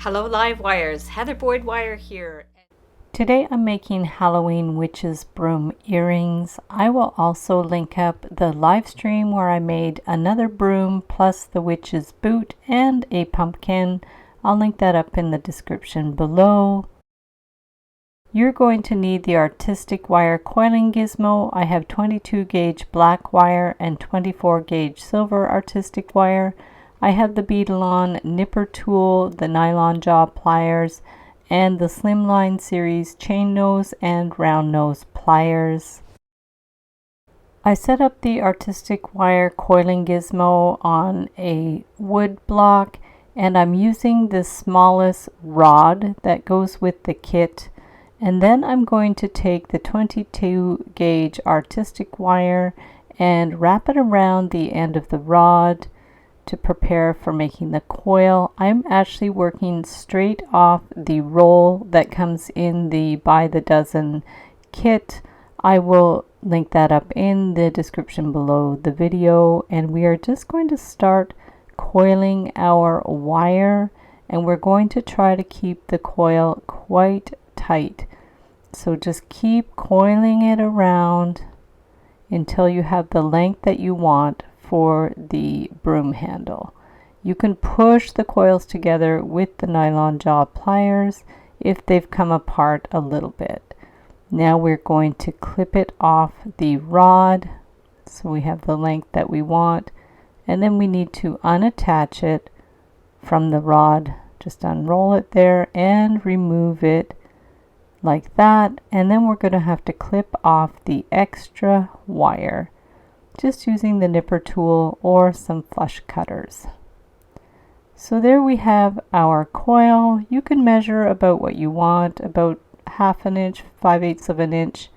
Hello Live Wires, Heather Boyd Wire here. Today I'm making Halloween Witch's Broom earrings. I will also link up the live stream where I made another broom plus the witch's boot and a pumpkin. I'll link that up in the description below. You're going to need the artistic wire coiling gizmo. I have 22 gauge black wire and 24 gauge silver artistic wire. I have the Beadalon nipper tool, the nylon jaw pliers, and the Slimline series chain nose and round nose pliers. I set up the artistic wire coiling gizmo on a wood block, and I'm using the smallest rod that goes with the kit. And then I'm going to take the 22 gauge artistic wire and wrap it around the end of the rod to prepare for making the coil. I'm actually working straight off the roll that comes in the by the dozen kit. I will link that up in the description below the video, and we are just going to start coiling our wire, and we're going to try to keep the coil quite tight. So just keep coiling it around until you have the length that you want for the broom handle. You can push the coils together with the nylon jaw pliers if they've come apart a little bit. Now we're going to clip it off the rod so we have the length that we want, and then we need to unattach it from the rod. Just unroll it there and remove it like that, and then we're going to have to clip off the extra wire just using the nipper tool or some flush cutters. So there we have our coil. You can measure about what you want, about 1/2 inch, 5/8 of an inch.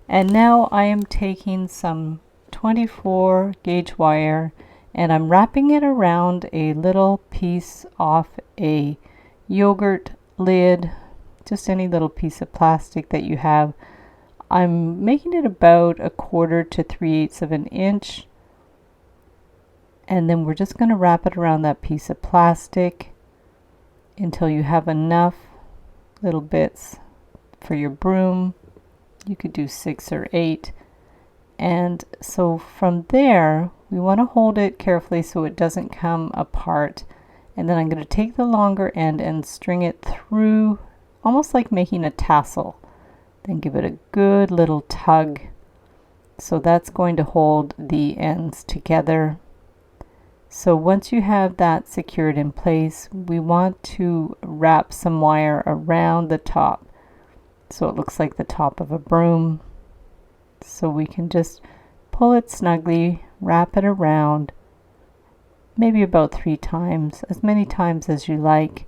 And now I am taking some 24 gauge wire and I'm wrapping it around a little piece off a yogurt lid, just any little piece of plastic that you have. I'm making it about 1/4 to 3/8 of an inch, and then we're just going to wrap it around that piece of plastic until you have enough little bits for your broom. You could do 6 or 8, and so from there we want to hold it carefully so it doesn't come apart, and then I'm going to take the longer end and string it through, almost like making a tassel. Then give it a good little tug. So that's going to hold the ends together. So once you have that secured in place, we want to wrap some wire around the top so it looks like the top of a broom. So we can just pull it snugly, wrap it around, maybe about 3 times, as many times as you like,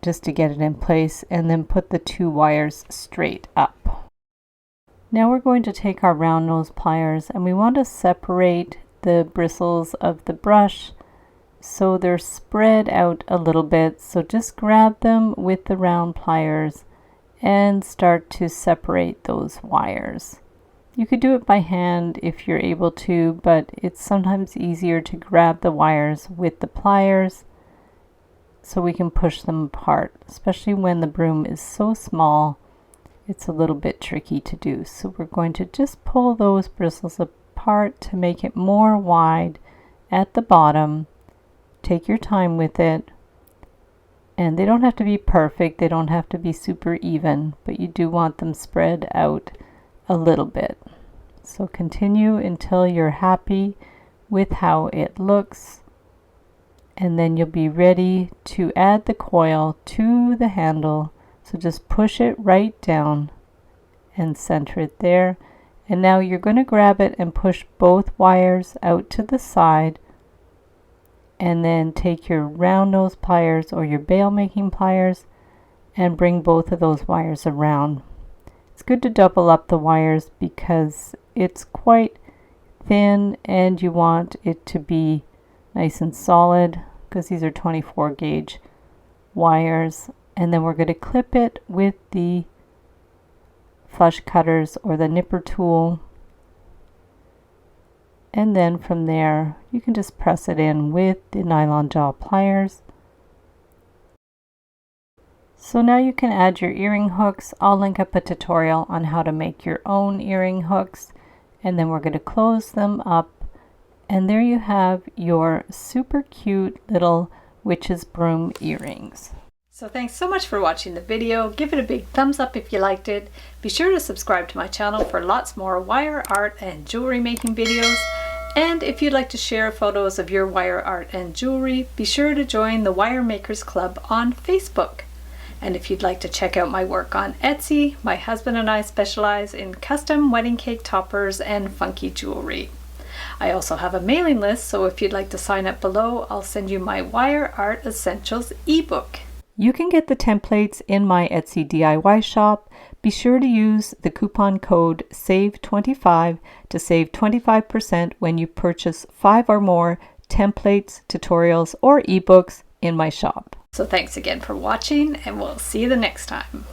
just to get it in place, and then put the 2 wires straight up. Now we're going to take our round nose pliers and we want to separate the bristles of the brush so they're spread out a little bit. So just grab them with the round pliers and start to separate those wires. You could do it by hand if you're able to, but it's sometimes easier to grab the wires with the pliers so we can push them apart, especially when the broom is so small. It's a little bit tricky to do. So we're going to just pull those bristles apart to make it more wide at the bottom. Take your time with it, and they don't have to be perfect, they don't have to be super even, but you do want them spread out a little bit. So continue until you're happy with how it looks, and then you'll be ready to add the coil to the handle. So just push it right down and center it there. And now you're going to grab it and push both wires out to the side, and then take your round nose pliers or your bail making pliers and bring both of those wires around. It's good to double up the wires because it's quite thin and you want it to be nice and solid, because these are 24 gauge wires. And then we're going to clip it with the flush cutters or the nipper tool, and then from there you can just press it in with the nylon jaw pliers So now you can add your earring hooks. I'll link up a tutorial on how to make your own earring hooks, and then we're going to close them up, and there you have your super cute little witch's broom earrings. So thanks so much for watching the video. Give it a big thumbs up if you liked it. Be sure to subscribe to my channel for lots more wire art and jewelry making videos. And if you'd like to share photos of your wire art and jewelry, be sure to join the Wire Makers Club on Facebook. And if you'd like to check out my work on Etsy, my husband and I specialize in custom wedding cake toppers and funky jewelry. I also have a mailing list, so if you'd like to sign up below, I'll send you my Wire Art Essentials ebook. You can get the templates in my Etsy DIY shop. Be sure to use the coupon code SAVE25 to save 25% when you purchase 5 or more templates, tutorials, or ebooks in my shop. So thanks again for watching, and we'll see you the next time.